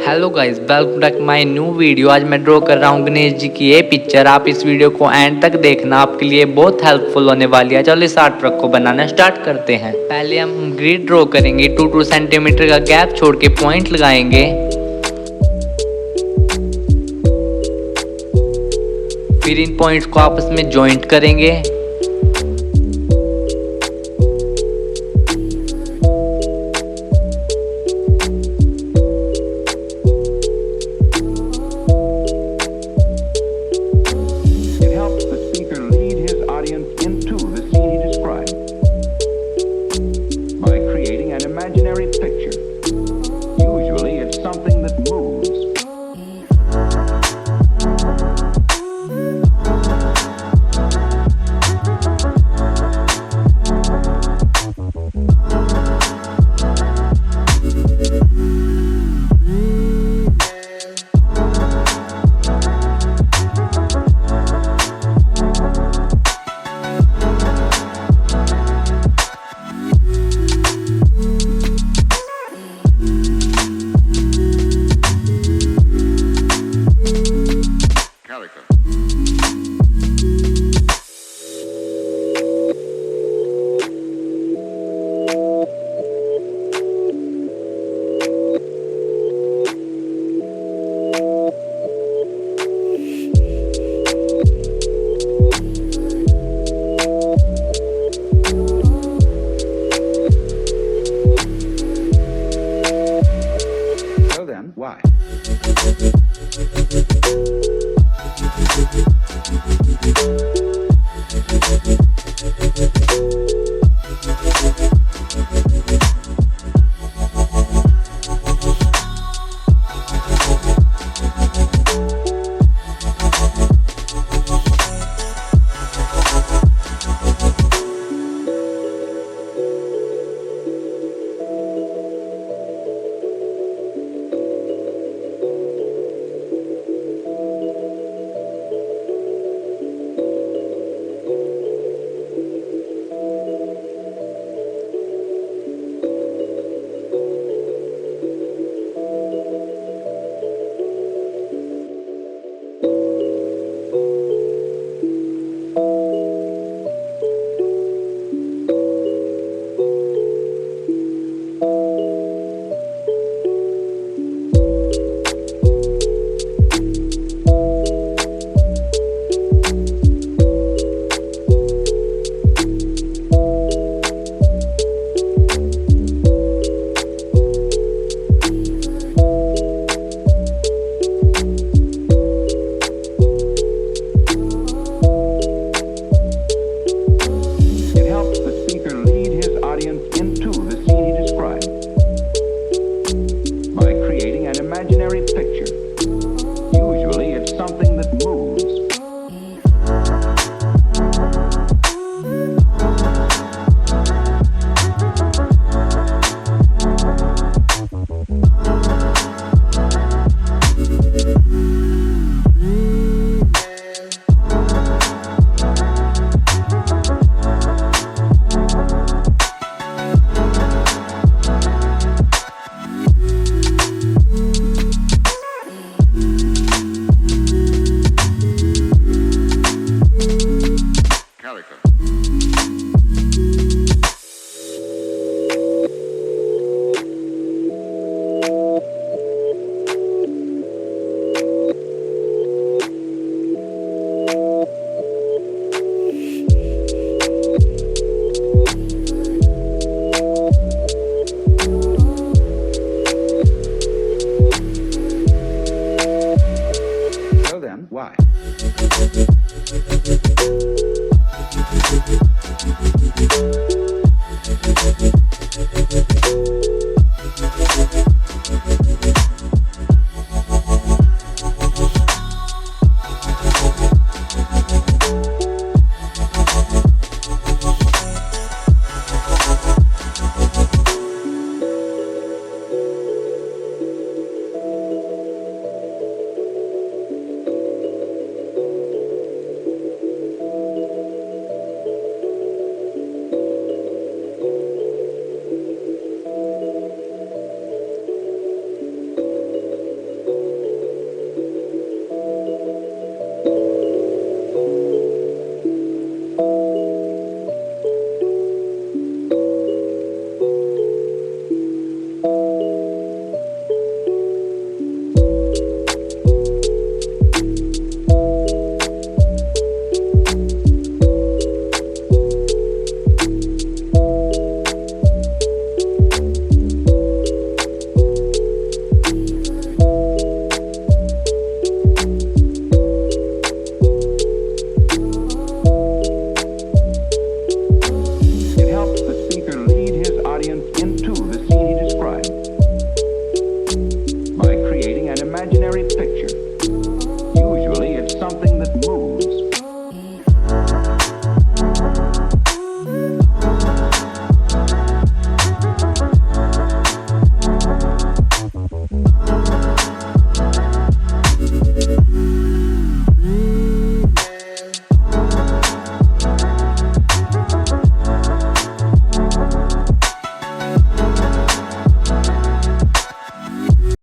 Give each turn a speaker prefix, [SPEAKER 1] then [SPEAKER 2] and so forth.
[SPEAKER 1] Hello guys, welcome back my new video. आज मैं draw कर रहा हूँ गणेश जी की ये पिक्चर। आप इस वीडियो को एंड तक देखना, आपके लिए बहुत हेल्पफुल होने वाली है। चलो इस आर्ट वर्क को बनाना स्टार्ट करते हैं। पहले हम ग्रिड ड्रॉ करेंगे। 2 सेंटीमीटर का गैप छोड़ के पॉइंट लगाएंगे। फिर इन पॉइंट्स को आपस में ज्वाइंट करेंगे।
[SPEAKER 2] Into the scene he described by creating an imaginary picture. Usually it's something that moves. So then, why?